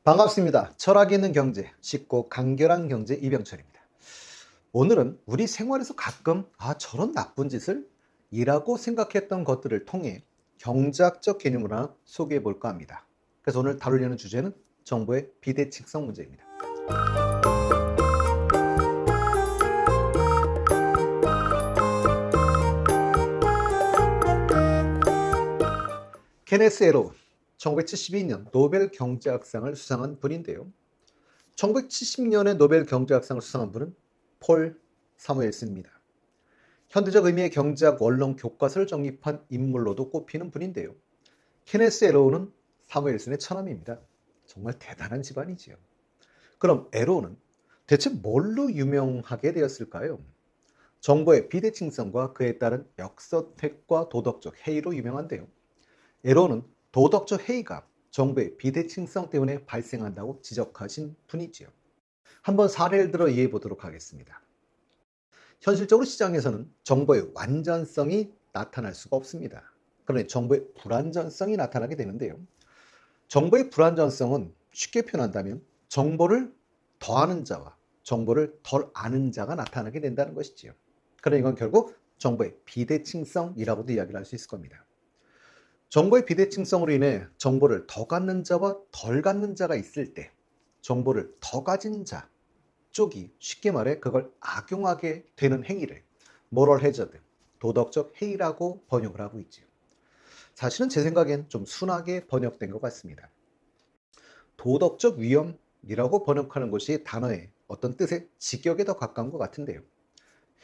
반갑습니다. 철학이 있는 경제, 쉽고 간결한 경제 이병철입니다. 오늘은 우리 생활에서 가끔 저런 나쁜 짓을 이라고 생각했던 것들을 통해 경제학적 개념을 하나 소개해 볼까 합니다. 그래서 오늘 다루려는 주제는 정보의 비대칭성 문제입니다. 케네스 에로우, 1972년 노벨 경제학상을 수상한 분인데요. 1970년에 노벨 경제학상을 수상한 분은 폴 사무엘슨입니다. 현대적 의미의 경제학 원론 교과서를 정립한 인물로도 꼽히는 분인데요. 케네스 에로우는 사무엘슨의 처남입니다. 정말 대단한 집안이지요. 그럼 에로우는 대체 뭘로 유명하게 되었을까요? 정보의 비대칭성과 그에 따른 역선택과 도덕적 해이로 유명한데요. 에로우는 도덕적 해이가 정보의 비대칭성 때문에 발생한다고 지적하신 분이지요. 한번 사례를 들어 이해해 보도록 하겠습니다. 현실적으로 시장에서는 정보의 완전성이 나타날 수가 없습니다. 그러니 정보의 불완전성이 나타나게 되는데요. 정보의 불완전성은 쉽게 표현한다면 정보를 더 아는 자와 정보를 덜 아는 자가 나타나게 된다는 것이지요. 그러니 이건 결국 정보의 비대칭성이라고도 이야기를 할 수 있을 겁니다. 정보의 비대칭성으로 인해 정보를 더 갖는 자와 덜 갖는 자가 있을 때 정보를 더 가진 자 쪽이 쉽게 말해 그걸 악용하게 되는 행위를 모럴 해저드, 도덕적 해이라고 번역을 하고 있지요. 사실은 제 생각엔 좀 순하게 번역된 것 같습니다. 도덕적 위험이라고 번역하는 것이 단어의 어떤 뜻의 직역에 더 가까운 것 같은데요.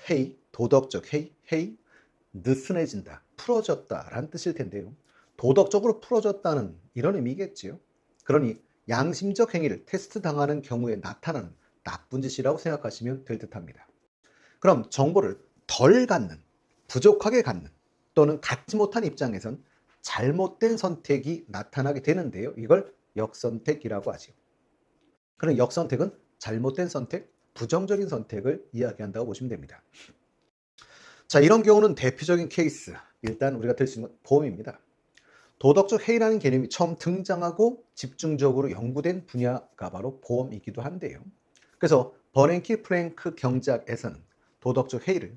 해이, 도덕적 해이, 느슨해진다, 풀어졌다라는 뜻일 텐데요. 도덕적으로 풀어졌다는 이런 의미겠지요. 그러니 양심적 행위를 테스트 당하는 경우에 나타나는 나쁜 짓이라고 생각하시면 될 듯합니다. 그럼 정보를 덜 갖는, 부족하게 갖는 또는 갖지 못한 입장에선 잘못된 선택이 나타나게 되는데요. 이걸 역선택이라고 하죠. 그럼 역선택은 잘못된 선택, 부정적인 선택을 이야기한다고 보시면 됩니다. 자, 이런 경우는 대표적인 케이스, 일단 우리가 들 수 있는 보험입니다. 도덕적 해이라는 개념이 처음 등장하고 집중적으로 연구된 분야가 바로 보험이기도 한데요. 그래서 버냉키 프랭크 경제학에서는 도덕적 해이를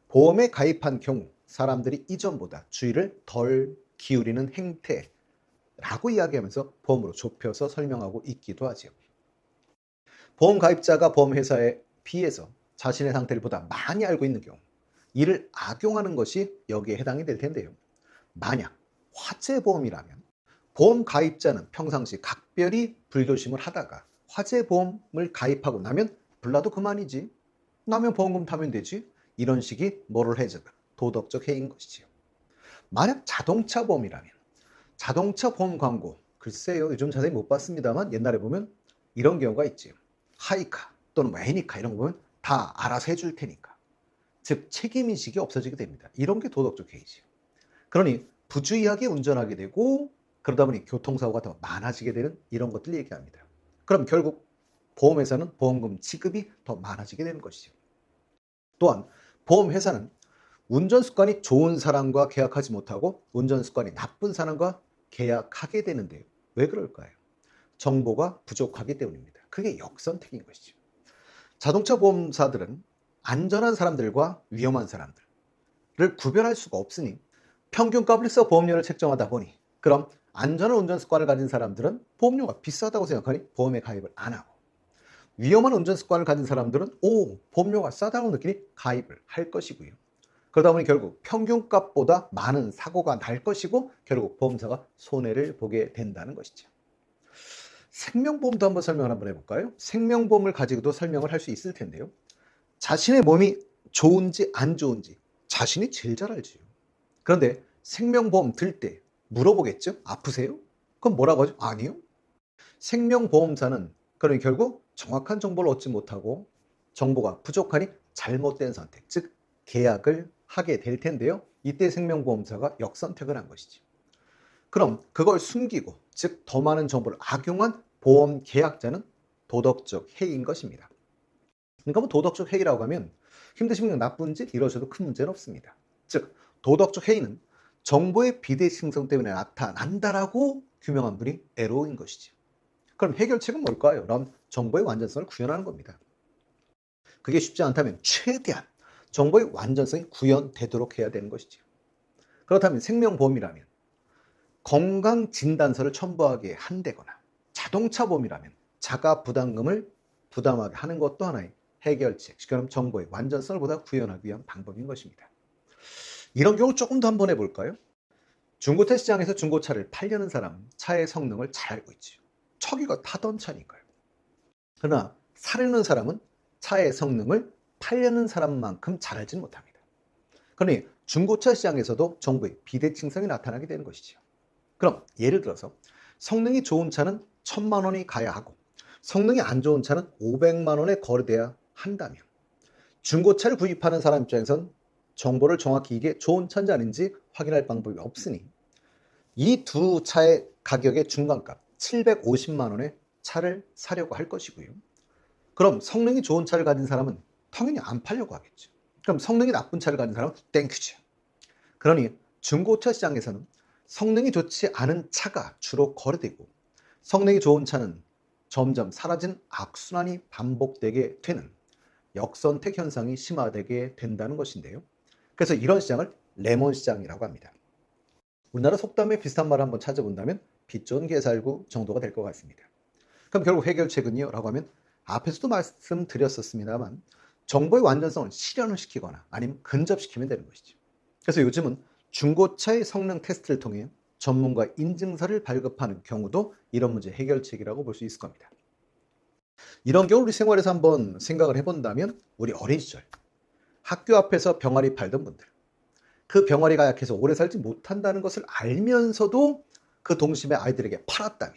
보험에 가입한 경우 사람들이 이전보다 주의를 덜 기울이는 행태라고 이야기하면서 보험으로 좁혀서 설명하고 있기도 하죠. 보험 가입자가 보험회사에 비해서 자신의 상태를 보다 많이 알고 있는 경우 이를 악용하는 것이 여기에 해당이 될 텐데요. 만약 화재보험이라면 보험 가입자는 평상시 각별히 불조심을 하다가 화재보험을 가입하고 나면 불나도 그만이지, 나면 보험금 타면 되지, 이런 식이 모럴 해저드, 도덕적 해인 것이지요. 만약 자동차 보험이라면 자동차 보험 광고, 글쎄요 요즘 자세히 못 봤습니다만 옛날에 보면 이런 경우가 있지요. 하이카 또는 애니카 이런 거 보면 다 알아서 해줄 테니까, 즉 책임의식이 없어지게 됩니다. 이런 게 도덕적 해이지요. 그러니 부주의하게 운전하게 되고 그러다 보니 교통사고가 더 많아지게 되는 이런 것들 얘기합니다. 그럼 결국 보험회사는 보험금 지급이 더 많아지게 되는 것이죠. 또한 보험회사는 운전습관이 좋은 사람과 계약하지 못하고 운전습관이 나쁜 사람과 계약하게 되는데요. 왜 그럴까요? 정보가 부족하기 때문입니다. 그게 역선택인 것이죠. 자동차 보험사들은 안전한 사람들과 위험한 사람들을 구별할 수가 없으니 평균값을 써 보험료를 책정하다 보니 그럼 안전한 운전 습관을 가진 사람들은 보험료가 비싸다고 생각하니 보험에 가입을 안 하고, 위험한 운전 습관을 가진 사람들은 보험료가 싸다고 느끼니 가입을 할 것이고요. 그러다 보니 결국 평균값보다 많은 사고가 날 것이고 결국 보험사가 손해를 보게 된다는 것이죠. 생명보험도 한번 설명을 한번 해볼까요? 생명보험을 가지고도 설명을 할 수 있을 텐데요. 자신의 몸이 좋은지 안 좋은지 자신이 제일 잘 알지요. 그런데 생명보험 들 때 물어보겠죠? 아프세요? 그럼 뭐라고 하죠? 아니요. 생명보험사는 그러니 결국 정확한 정보를 얻지 못하고 정보가 부족하니 잘못된 선택, 즉 계약을 하게 될 텐데요. 이때 생명보험사가 역선택을 한 것이죠. 그럼 그걸 숨기고, 즉 더 많은 정보를 악용한 보험 계약자는 도덕적 해이인 것입니다. 그러니까 뭐 도덕적 해이라고 하면 힘드시면 나쁜 짓 이러셔도 큰 문제는 없습니다. 즉 도덕적 해이는 정보의 비대칭성 때문에 나타난다라고 규명한 분이 에로우인 것이죠. 그럼 해결책은 뭘까요? 그럼 정보의 완전성을 구현하는 겁니다. 그게 쉽지 않다면 최대한 정보의 완전성이 구현되도록 해야 되는 것이죠. 그렇다면 생명보험이라면 건강진단서를 첨부하게 한다거나 자동차 보험이라면 자가 부담금을 부담하게 하는 것도 하나의 해결책, 그럼 정보의 완전성을 보다 구현하기 위한 방법인 것입니다. 이런 경우 조금 더 한번 해볼까요? 중고차 시장에서 중고차를 팔려는 사람은 차의 성능을 잘 알고 있죠. 초기가 타던 차니까요. 그러나 사려는 사람은 차의 성능을 팔려는 사람만큼 잘 알지는 못합니다. 그러니 중고차 시장에서도 정보의 비대칭성이 나타나게 되는 것이죠. 그럼 예를 들어서 성능이 좋은 차는 1,000만 원이 가야 하고 성능이 안 좋은 차는 500만 원에 거래돼야 한다면 중고차를 구입하는 사람 입장에선 정보를 정확히 이게 좋은 차인지 아닌지 확인할 방법이 없으니 이 두 차의 가격의 중간값 750만 원의 차를 사려고 할 것이고요. 그럼 성능이 좋은 차를 가진 사람은 당연히 안 팔려고 하겠죠. 그럼 성능이 나쁜 차를 가진 사람은 땡큐죠. 그러니 중고차 시장에서는 성능이 좋지 않은 차가 주로 거래되고 성능이 좋은 차는 점점 사라진 악순환이 반복되게 되는 역선택 현상이 심화되게 된다는 것인데요. 그래서 이런 시장을 레몬 시장이라고 합니다. 우리나라 속담에 비슷한 말을 한번 찾아본다면 빚 좋은 개 살구 정도가 될 것 같습니다. 그럼 결국 해결책은요? 라고 하면 앞에서도 말씀드렸었습니다만 정보의 완전성을 실현을 시키거나 아니면 근접시키면 되는 것이죠. 그래서 요즘은 중고차의 성능 테스트를 통해 전문가 인증서를 발급하는 경우도 이런 문제 해결책이라고 볼 수 있을 겁니다. 이런 경우 우리 생활에서 한번 생각을 해본다면 우리 어린 시절 학교 앞에서 병아리 팔던 분들, 그 병아리가 약해서 오래 살지 못한다는 것을 알면서도 그 동심의 아이들에게 팔았다면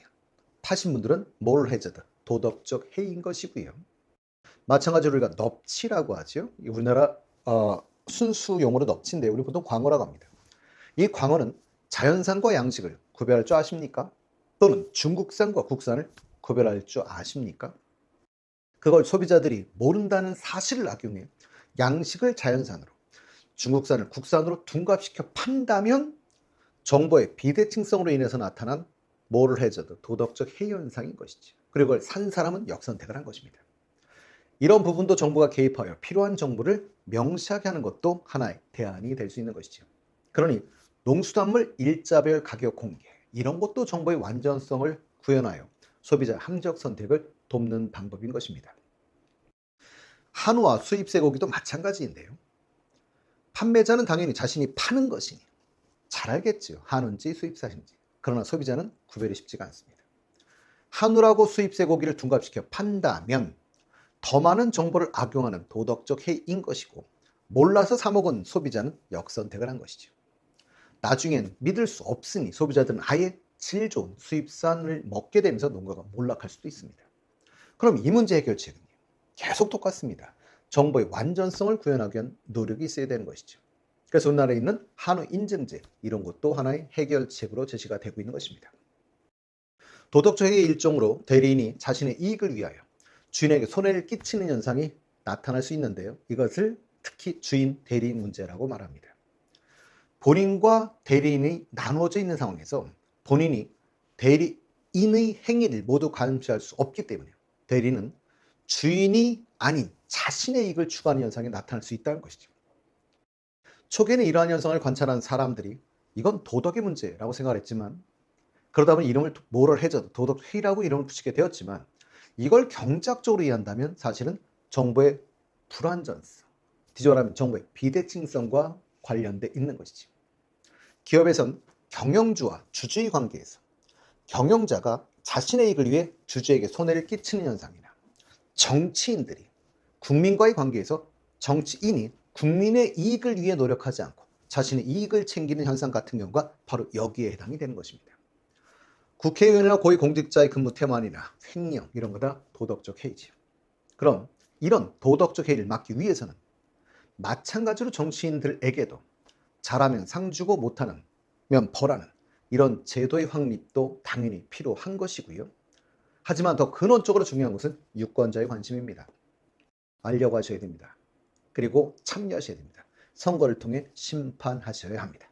파신 분들은 모럴 해저드, 도덕적 해이인 것이고요. 마찬가지로 우리가 넙치라고 하죠. 우리나라 순수 용어로 넙치인데 우리 보통 광어라고 합니다. 이 광어는 자연산과 양식을 구별할 줄 아십니까? 또는 중국산과 국산을 구별할 줄 아십니까? 그걸 소비자들이 모른다는 사실을 악용해 양식을 자연산으로, 중국산을 국산으로 둔갑시켜 판다면 정보의 비대칭성으로 인해서 나타난 모럴 해저드, 도덕적 해이 현상인 것이죠. 그리고 그걸 산 사람은 역선택을 한 것입니다. 이런 부분도 정부가 개입하여 필요한 정보를 명시하게 하는 것도 하나의 대안이 될 수 있는 것이죠. 그러니 농수산물 일자별 가격 공개, 이런 것도 정보의 완전성을 구현하여 소비자 합리적 선택을 돕는 방법인 것입니다. 한우와 수입 쇠고기도 마찬가지인데요. 판매자는 당연히 자신이 파는 것이니 잘 알겠지요. 한우인지 수입산인지. 그러나 소비자는 구별이 쉽지가 않습니다. 한우라고 수입 쇠고기를 둔갑시켜 판다면 더 많은 정보를 악용하는 도덕적 해이인 것이고 몰라서 사 먹은 소비자는 역선택을 한 것이죠. 나중엔 믿을 수 없으니 소비자들은 아예 질 좋은 수입산을 먹게 되면서 농가가 몰락할 수도 있습니다. 그럼 이 문제 해결책은요? 계속 똑같습니다. 정보의 완전성을 구현하기 위한 노력이 있어야 되는 것이죠. 그래서 우리나라에 있는 한우 인증제, 이런 것도 하나의 해결책으로 제시가 되고 있는 것입니다. 도덕적의 일종으로 대리인이 자신의 이익을 위하여 주인에게 손해를 끼치는 현상이 나타날 수 있는데요. 이것을 특히 주인 대리인 문제라고 말합니다. 본인과 대리인이 나누어져 있는 상황에서 본인이 대리인의 행위를 모두 감시할 수 없기 때문에 대리인은 주인이 아닌 자신의 이익을 추구하는 현상이 나타날 수 있다는 것이죠. 초기에는 이러한 현상을 관찰한 사람들이 이건 도덕의 문제라고 생각했지만 그러다 보니 이름을 모럴 해저드, 도덕 회의라고 이름을 붙이게 되었지만 이걸 경제학적으로 이해한다면 사실은 정보의 불완전성, 뒤집어라면 정보의 비대칭성과 관련돼 있는 것이죠. 기업에선 경영주와 주주의 관계에서 경영자가 자신의 이익을 위해 주주에게 손해를 끼치는 현상이나 정치인들이 국민과의 관계에서 정치인이 국민의 이익을 위해 노력하지 않고 자신의 이익을 챙기는 현상 같은 경우가 바로 여기에 해당이 되는 것입니다. 국회의원이나 고위공직자의 근무 태만이나 횡령 이런 거 다 도덕적 해이지요. 그럼 이런 도덕적 해이를 막기 위해서는 마찬가지로 정치인들에게도 잘하면 상 주고 못하면 벌하는 이런 제도의 확립도 당연히 필요한 것이고요. 하지만 더 근원적으로 중요한 것은 유권자의 관심입니다. 알려고 하셔야 됩니다. 그리고 참여하셔야 됩니다. 선거를 통해 심판하셔야 합니다.